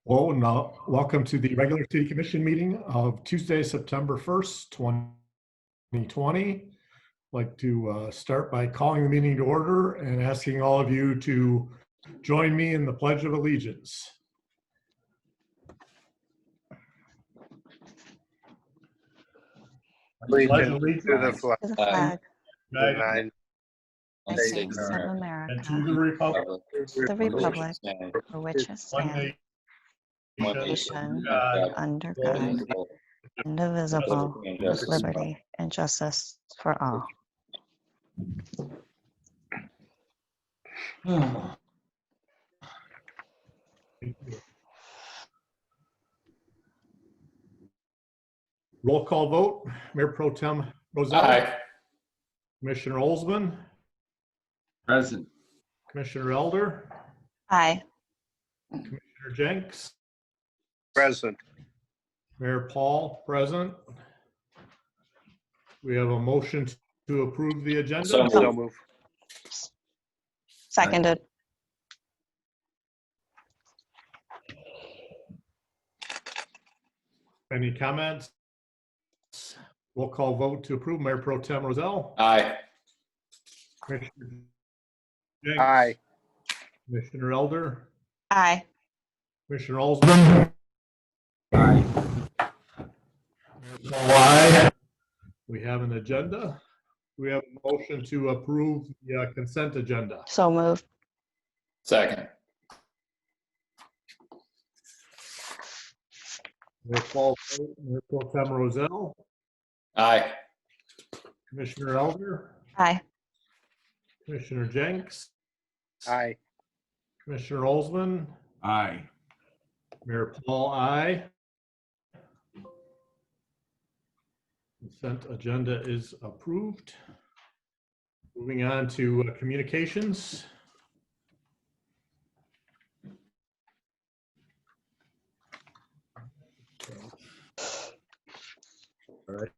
Hello and welcome to the regular City Commission meeting of Tuesday, September 1st, 2020. I'd like to start by calling the meeting to order and asking all of you to join me in the Pledge of Allegiance. I pledge allegiance to the flag To the flag of the United of the States of and America, to the republic the republic for which it one stands, nation, nation, God, under God, God, indivisible, with liberty and justice for all. Roll call vote. Mayor Pro Tem Roselle. Aye. Commissioner Olsman. Present. Commissioner Elder. Aye. Commissioner Jenks. present. Mayor Paul, present. We have a motion to approve the agenda. So So move. Seconded. Any comments? Roll call vote to approve. Mayor Pro Tem Roselle. Aye. Commissioner Jenks. Aye. Commissioner Elder. Aye. Commissioner Olsman. Aye. Mayor Paul, aye. We have an agenda. We have a motion to approve the consent agenda. So moved. Second. Roll call vote. Mayor Pro Tem Roselle. Aye. Commissioner Elder. Aye. Commissioner Jenks. Aye. Commissioner Olsman. Aye. Mayor Paul, aye. Consent agenda is approved. Moving on to communications. All right.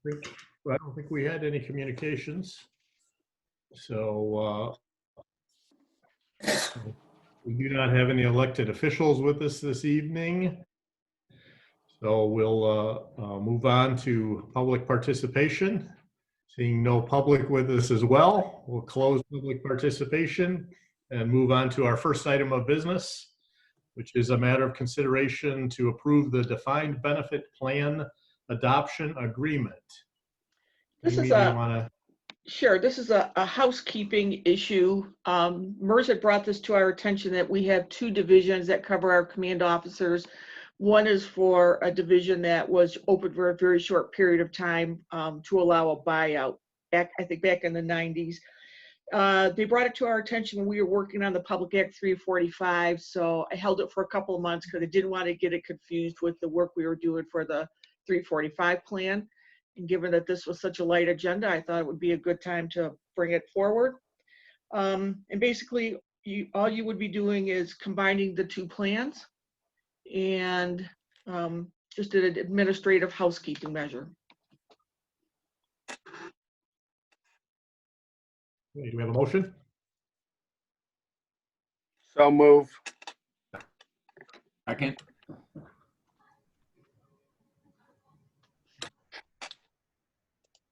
I don't think we had any communications. So we do not have any elected officials with us this evening. So we'll move on to public participation. Seeing no public with us as well, we'll close public participation and move on to our first item of business, which is a matter of consideration to approve the defined benefit plan adoption agreement. This Amy, is do you a, wanna- sure, this is a housekeeping issue. MERS had brought this to our attention that we have two divisions that cover our command officers. One is for a division that was open for a very short period of time to allow a buyout, I think back in the 90s. They brought it to our attention when we were working on the Public Act 345, so I held it for a couple of months because I didn't want to get it confused with the work we were doing for the 345 plan. And given that this was such a light agenda, I thought it would be a good time to bring it forward. And basically, all you would be doing is combining the two plans and just an administrative housekeeping measure. Okay, do we have a motion? So move. Second.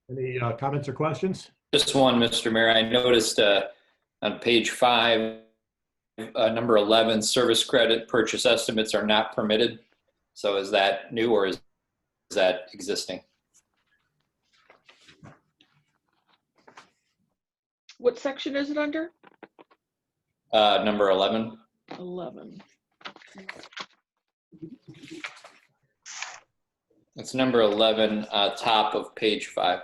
Any comments or questions? Just one, Mr. Mayor. I noticed on page 5, number 11, service credit purchase estimates are not permitted. So is that new or is that existing? What section is it under? Number 11. 11. It's number 11, top of page 5.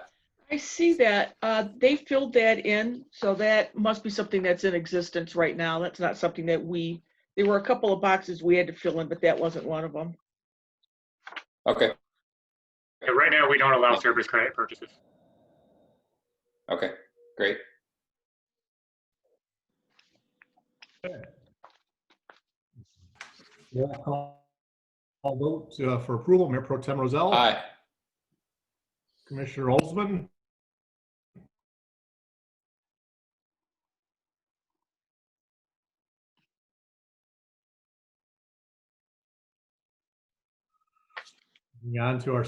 I see that. They filled that in, so that must be something that's in existence right now. That's not something that there were a couple of boxes we had to fill in, but that wasn't one of them. Okay. Yeah, right now, we don't allow service credit purchases. Okay. Great. Roll call vote for approval. Mayor Pro Tem Roselle. Aye. Commissioner Olsman. Moving on to our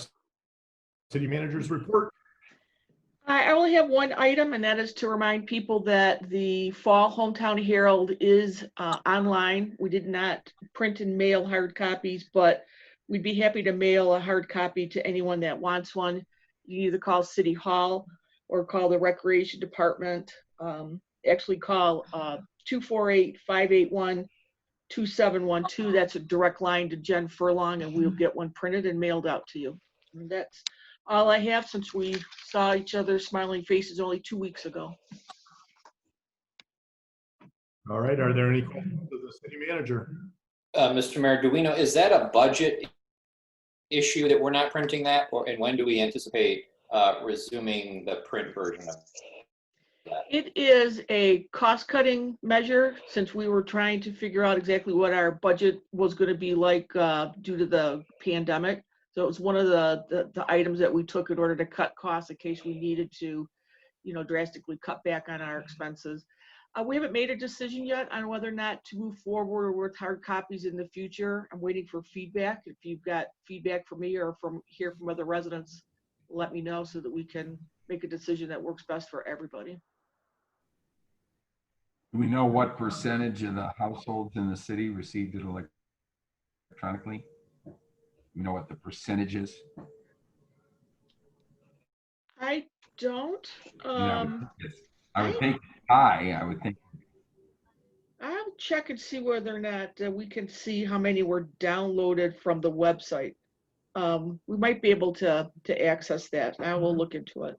city manager's report. I only have one item, and that is to remind people that the Fall Hometown Herald is online. We did not print and mail hard copies, but we'd be happy to mail a hard copy to anyone that wants one. You either call City Hall or call the Recreation Department. Actually call 248-581-2712. That's a direct line to Jen Furlong, and we'll get one printed and mailed out to you. And that's all I have since we saw each other's smiling faces only 2 weeks ago. All right, are there any questions of the city manager? Mr. Mayor, do we know, is that a budget issue that we're not printing that? And when do we anticipate resuming the print version of that? It is a cost-cutting measure since we were trying to figure out exactly what our budget was going to be like due to the pandemic. So it was one of the items that we took in order to cut costs in case we needed to, drastically cut back on our expenses. We haven't made a decision yet on whether or not to move forward with hard copies in the future. I'm waiting for feedback. If you've got feedback from me or hear from other residents, let me know so that we can make a decision that works best for everybody. Do we know what percentage of the households in the city received it electronically? You know what the percentage is? I don't. I would think high. I would think. I'll check and see whether or not we can see how many were downloaded from the website. We might be able to access that. I will look into it.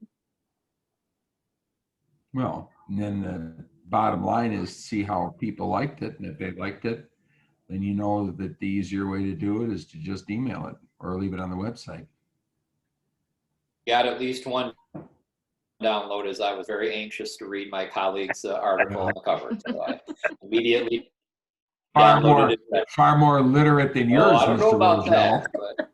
Well, and then the bottom line is see how people liked it, and if they liked it, then you know that the easier way to do it is to just email it or leave it on the website. Got at least one download, as I was very anxious to read my colleague's article on the cover. So I immediately downloaded it. Far more literate than yours, I don't know Mr. about Roselle. that, but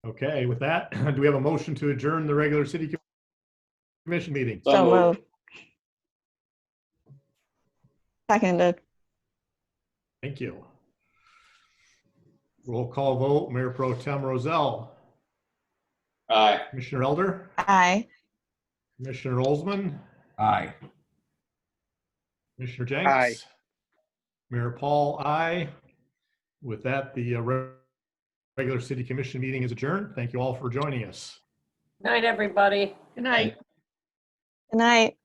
Okay, with that, do we have a motion to adjourn the regular city commission meeting? So moved. moved. Seconded. Thank you. Roll call vote, Mayor Pro Tem Roselle, Aye. Commissioner Elder, Aye. Commissioner Olsman, Aye. Commissioner Jenks. Aye. Mayor Paul, aye. With that, the regular city commission meeting is adjourned. Thank you all for joining us. Night, everybody. Good night. Good night.